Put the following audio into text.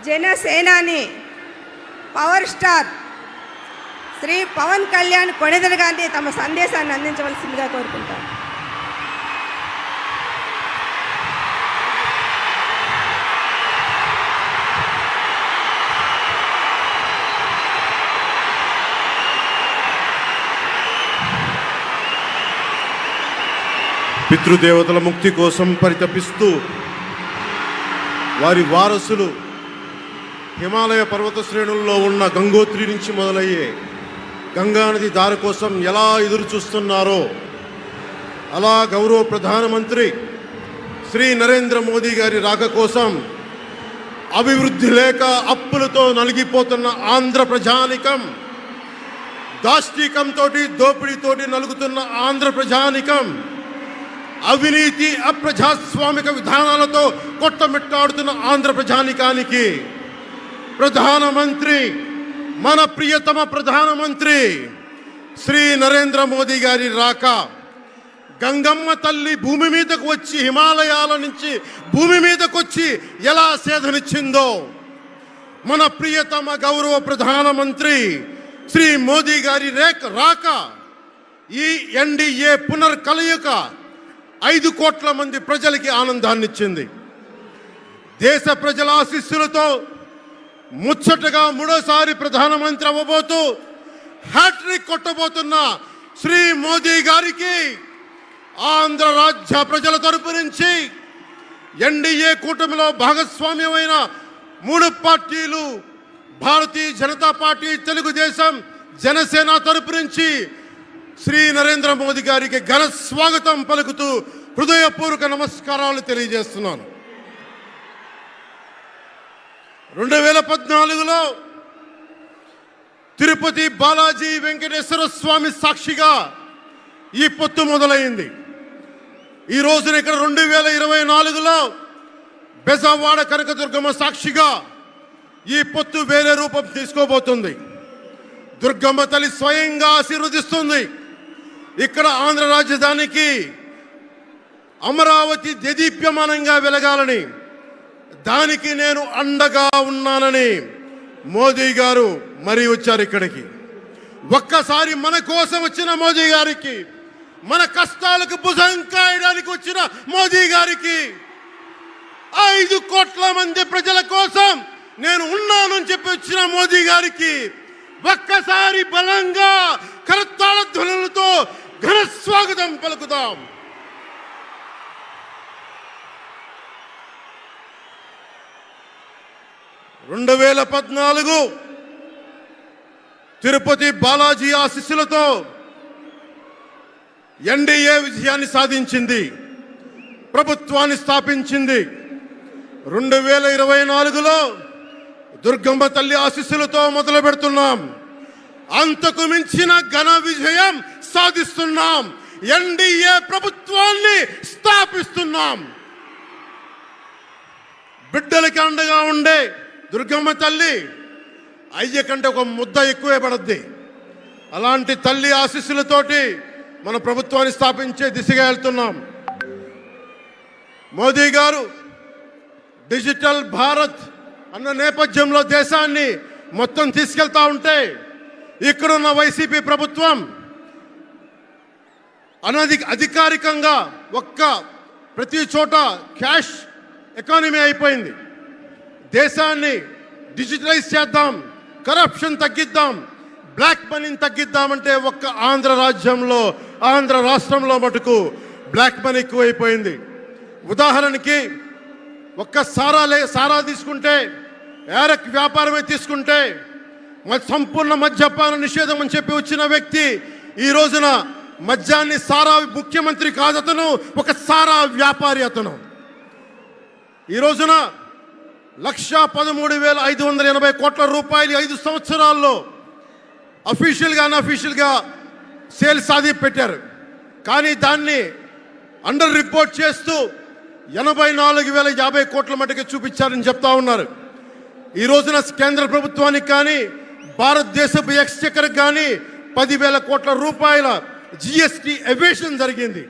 జనసేనాని power star Shri Pawan Kalyan Konidela గారిని తమ సందేశాన్ని అందించవలసిందిగా కోరుకుంటారు. పితృదేవతల ముక్తి కోసం పరితపిస్తూ వారి వారసులు హిమాలయ పర్వత శ్రేణుల్లో ఉన్న గంగోత్రి నుంచి మొదలయ్యే గంగానది దారి కోసం ఎలా ఎదురు చూస్తున్నారో అలా గౌరవ ప్రధానమంత్రి శ్రీ నరేంద్ర మోదీ గారి రాక కోసం అభివృద్ధి లేక అప్పులతో నలిగిపోతున్న ఆంధ్ర ప్రజానికం, దాష్టీకంతో దోపిడీతోటి నలుగుతున్న ఆంధ్ర ప్రజానికం, అవినీతి అప్రజాస్వామిక విధానాలతో కొట్టమిట్టాడుతున్న ఆంధ్ర ప్రజానికానికి ప్రధానమంత్రి, మన ప్రియతమ ప్రధానమంత్రి శ్రీ నరేంద్ర మోదీ గారి రాక, గంగమ్మ తల్లి భూమి మీదకు వచ్చి హిమాలయాల నుంచి భూమి మీదకు వచ్చి ఎలా సేధనిచ్చిందో, మన ప్రియతమ గౌరవ ప్రధానమంత్రి శ్రీ మోదీ గారి రాక ఈ ఎన్డీఏ పునర్కలయిక 5 కోట్ల మంది ప్రజలకి ఆనందాన్ని ఇచ్చింది. దేశ ప్రజల ఆశీస్సులతో ముచ్చటగా 3వ ప్రధానమంత్రి అవ్వబోతూ హ్యాట్రిక్ కొట్టబోతున్న శ్రీ మోదీ గారికి ఆంధ్ర రాజ్య ప్రజల తరపు నుంచి, ఎన్డీఏ కూటమిలో భాగస్వామ్యమైన 3 పార్టీలు భారతీయ జనతా పార్టీ, తెలుగుదేశం, జనసేన తరపు నుంచి శ్రీ నరేంద్ర మోదీ గారికి ఘన స్వాగతం పలుకుతూ హృదయపూర్వక నమస్కారాలు తెలియజేస్తున్నాను. 2014లో తిరుపతి బాలాజీ వెంకటేశ్వర స్వామి సాక్షిగా ఈ పొత్తు మొదలైంది. ఈ రోజున ఇక్కడ 2024లో బెజవాడ కనకదుర్గమ్మ సాక్షిగా ఈ పొత్తు వేరే రూపం తీసుకోబోతుంది. దుర్గమ్మ తల్లి స్వయంగా ఆశీర్వదిస్తుంది. ఇక్కడ ఆంధ్ర రాజధానికి అమరావతి దేదీప్యమానంగా వెలగాలని, దానికి నేను అండగా ఉన్నానని మోదీ గారు మరీ వచ్చారు ఇక్కడికి. ఒక్కసారి మన కోసం వచ్చిన మోదీ గారికి, మన కష్టాలకు భుజం కాయడానికి వచ్చిన మోదీ గారికి, 5 కోట్ల మంది ప్రజల కోసం నేను ఉన్నానని చెప్పి వచ్చిన మోదీ గారికి ఒక్కసారి బలంగా కరతాళ ధ్వనులతో ఘన స్వాగతం పలుకుదాం. రెండు 2014 తిరుపతి బాలాజీ ఆశీస్సులతో ఎన్డీఏ విజయాన్ని సాధించింది, ప్రభుత్వాన్ని స్థాపించింది. 2024లో దుర్గమ్మ తల్లి ఆశీస్సులతో మొదలు పెడుతున్నాం. అంతకు మించిన ఘన విజయం సాధిస్తున్నాం. ఎన్డీఏ ప్రభుత్వాన్ని స్థాపిస్తున్నాం. బిడ్డలకి అండగా ఉండే దుర్గమ్మ తల్లి అయ్య కంటే ఒక ముద్ద ఎక్కువే పడద్ది. అలాంటి తల్లి ఆశీస్సులతోటి మన ప్రభుత్వాన్ని స్థాపించే దిశగా వెళ్తున్నాం. మోదీ గారు డిజిటల్ భారత్ అన్న నేపథ్యంలో దేశాన్ని మొత్తం తీసుకెళ్తా ఉంటే, ఇక్కడున్న వైసీపీ ప్రభుత్వం అధికారికంగా ప్రతి చోట క్యాష్ ఎకానమీ అయిపోయింది. దేశాన్ని డిజిటలైజ్ చేద్దాం, కరప్షన్ తగ్గిద్దాం, బ్లాక్ మనీని తగ్గిద్దామంటే ఆంధ్ర రాజ్యంలో, ఆంధ్ర రాష్ట్రంలో మటుకు బ్లాక్ మనీ ఎక్కువైపోయింది. ఉదాహరణకి సారా తీసుకుంటే, ఏరక్ వ్యాపారమే తీసుకుంటే, సంపూర్ణ మద్యపాన నిషేధం అని చెప్పి వచ్చిన వ్యక్తి ఈ రోజున మద్యాన్ని సారా ముఖ్యమంత్రి కాదు, అతను ఒక సారా వ్యాపారి. అతను ఈ రోజున 1,13,580 కోట్ల రూపాయలు 5 సంవత్సరాల్లో అఫీషియల్గా అన్అఫీషియల్గా సేల్స్ అది పెట్టారు. కానీ దాన్ని అండర్ రిపోర్ట్ చేస్తూ 84,050 కోట్ల మటుకు చూపించారని చెప్తా ఉన్నారు. ఈ రోజున కేంద్ర ప్రభుత్వానికి కానీ భారతదేశపు ఎక్స్చెక్కర్కి కానీ 10,000 కోట్ల రూపాయల జిఎస్టీ ఎవేషన్ జరిగింది.